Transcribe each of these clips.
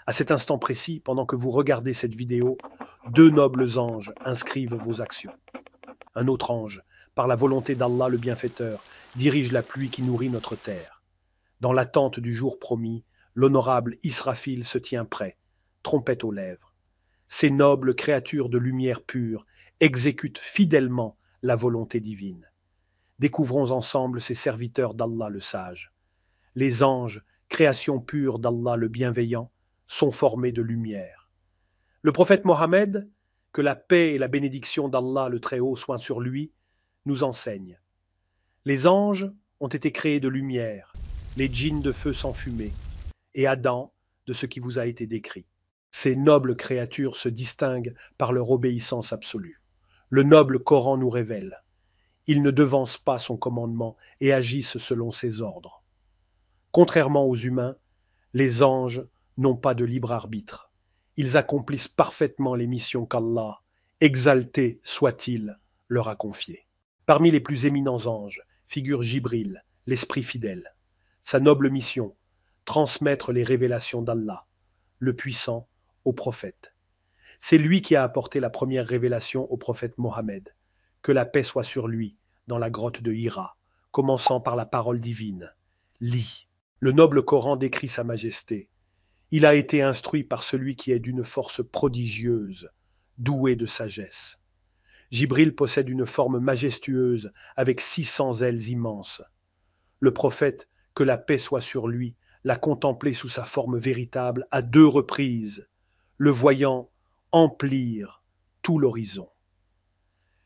À cet instant précis, pendant que vous regardez cette vidéo, deux nobles anges inscrivent vos actions. Un autre ange, par la volonté d'Allah le bienfaiteur, dirige la pluie qui nourrit notre terre. Dans l'attente du jour promis, l'honorable Israfil se tient prêt, trompette aux lèvres. Ces nobles créatures de lumière pure exécutent fidèlement la volonté divine. Découvrons ensemble ces serviteurs d'Allah le sage. Les anges, création pure d'Allah le bienveillant, sont formés de lumière. Le prophète Mohammed, que la paix et la bénédiction d'Allah le Très-Haut soient sur lui, nous enseigne. Les anges ont été créés de lumière, les djinns de feu sans fumée, et Adam de ce qui vous a été décrit. Ces nobles créatures se distinguent par leur obéissance absolue. Le noble Coran nous révèle. Ils ne devancent pas son commandement et agissent selon ses ordres. Contrairement aux humains, les anges n'ont pas de libre arbitre. Ils accomplissent parfaitement les missions qu'Allah, exalté soit-il, leur a confiées. Parmi les plus éminents anges figure Jibril, l'esprit fidèle. Sa noble mission, transmettre les révélations d'Allah, le puissant, au prophète. C'est lui qui a apporté la première révélation au prophète Mohammed. Que la paix soit sur lui, dans la grotte de Hira, commençant par la parole divine. Lis. Le noble Coran décrit sa majesté. Il a été instruit par celui qui est d'une force prodigieuse, doué de sagesse. Jibril possède une forme majestueuse avec 600 ailes immenses. Le prophète, que la paix soit sur lui, l'a contemplé sous sa forme véritable à 2 reprises, le voyant emplir tout l'horizon.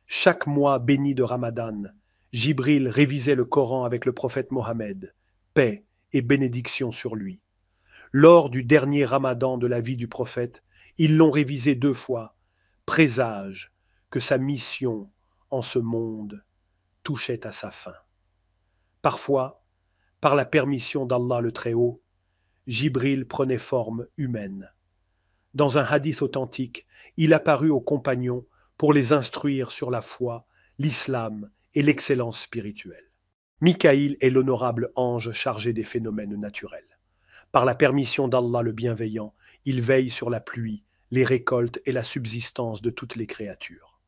Chaque mois béni de Ramadan, Jibril révisait le Coran avec le prophète Mohammed, paix et bénédiction sur lui. Lors du dernier Ramadan de la vie du prophète, ils l'ont révisé 2 fois, présage que sa mission en ce monde touchait à sa fin. Parfois, par la permission d'Allah le Très-Haut, Jibril prenait forme humaine. Dans un hadith authentique, il apparut aux compagnons pour les instruire sur la foi, l'islam et l'excellence spirituelle. Mikaïl est l'honorable ange chargé des phénomènes naturels. Par la permission d'Allah le bienveillant, il veille sur la pluie, les récoltes et la subsistance de toutes les créatures.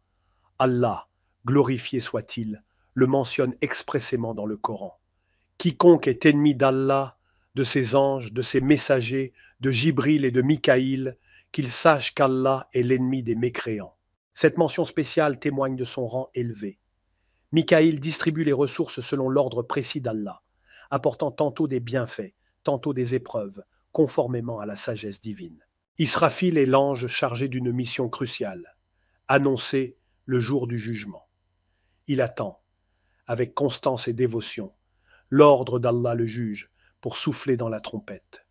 Allah, glorifié soit-il, le mentionne expressément dans le Coran. Quiconque est ennemi d'Allah, de ses anges, de ses messagers, de Jibril et de Mikaïl, qu'il sache qu'Allah est l'ennemi des mécréants. Cette mention spéciale témoigne de son rang élevé. Mikaïl distribue les ressources selon l'ordre précis d'Allah, apportant tantôt des bienfaits, tantôt des épreuves, conformément à la sagesse divine. Israfil est l'ange chargé d'une mission cruciale, annoncer le jour du jugement. Il attend, avec constance et dévotion, l'ordre d'Allah le juge pour souffler dans la trompette.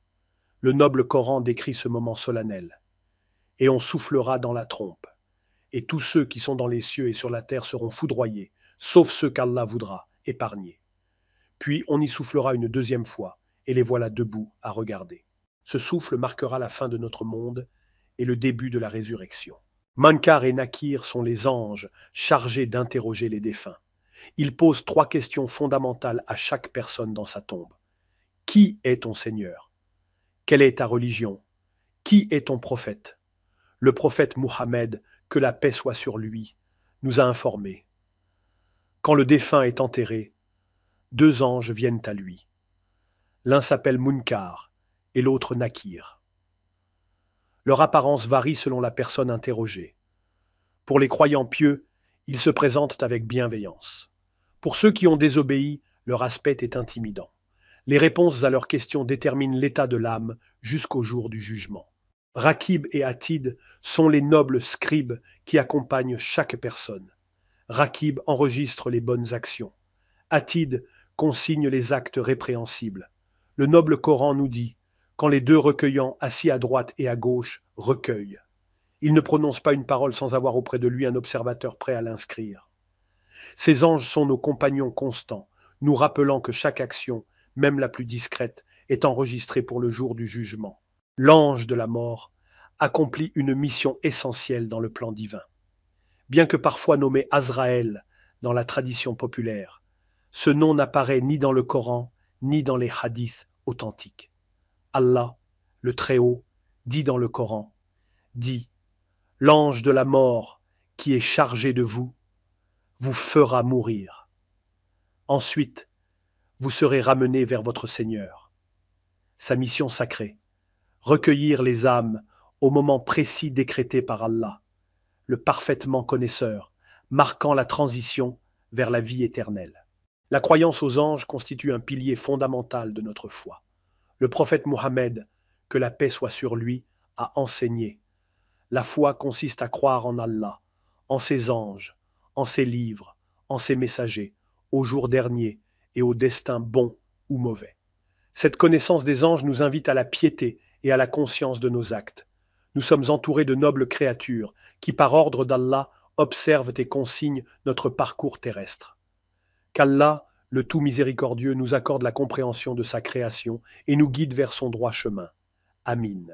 Le noble Coran décrit ce moment solennel. Et on soufflera dans la trompe, et tous ceux qui sont dans les cieux et sur la terre seront foudroyés, sauf ceux qu'Allah voudra épargner. Puis on y soufflera une 2e fois, et les voilà debout à regarder. Ce souffle marquera la fin de notre monde et le début de la résurrection. Munkar et Nakir sont les anges chargés d'interroger les défunts. Ils posent 3 questions fondamentales à chaque personne dans sa tombe. Qui est ton Seigneur? Quelle est ta religion? Qui est ton prophète? Le prophète Mohammed, que la paix soit sur lui, nous a informés. Quand le défunt est enterré, 2 anges viennent à lui. L'un s'appelle Munkar et l'autre Nakir. Leur apparence varie selon la personne interrogée. Pour les croyants pieux, ils se présentent avec bienveillance. Pour ceux qui ont désobéi, leur aspect est intimidant. Les réponses à leurs questions déterminent l'état de l'âme jusqu'au jour du jugement. Rakib et Atid sont les nobles scribes qui accompagnent chaque personne. Rakib enregistre les bonnes actions. Atid consigne les actes répréhensibles. Le noble Coran nous dit, quand les 2 recueillants assis à droite et à gauche recueillent. Il ne prononce pas une parole sans avoir auprès de lui un observateur prêt à l'inscrire. Ces anges sont nos compagnons constants, nous rappelant que chaque action, même la plus discrète, est enregistrée pour le jour du jugement. L'ange de la mort accomplit une mission essentielle dans le plan divin. Bien que parfois nommé Azraël dans la tradition populaire, ce nom n'apparaît ni dans le Coran, ni dans les hadiths authentiques. Allah, le Très-Haut, dit dans le Coran, dit, l'ange de la mort qui est chargé de vous fera mourir. Ensuite, vous serez ramenés vers votre Seigneur. Sa mission sacrée, recueillir les âmes au moment précis décrété par Allah, le parfaitement connaisseur, marquant la transition vers la vie éternelle. La croyance aux anges constitue un pilier fondamental de notre foi. Le prophète Mohammed, que la paix soit sur lui, a enseigné. La foi consiste à croire en Allah, en ses anges, en ses livres, en ses messagers, au jour dernier et au destin bon ou mauvais. Cette connaissance des anges nous invite à la piété et à la conscience de nos actes. Nous sommes entourés de nobles créatures qui, par ordre d'Allah, observent et consignent notre parcours terrestre. Qu'Allah, le tout miséricordieux, nous accorde la compréhension de sa création et nous guide vers son droit chemin. Amin.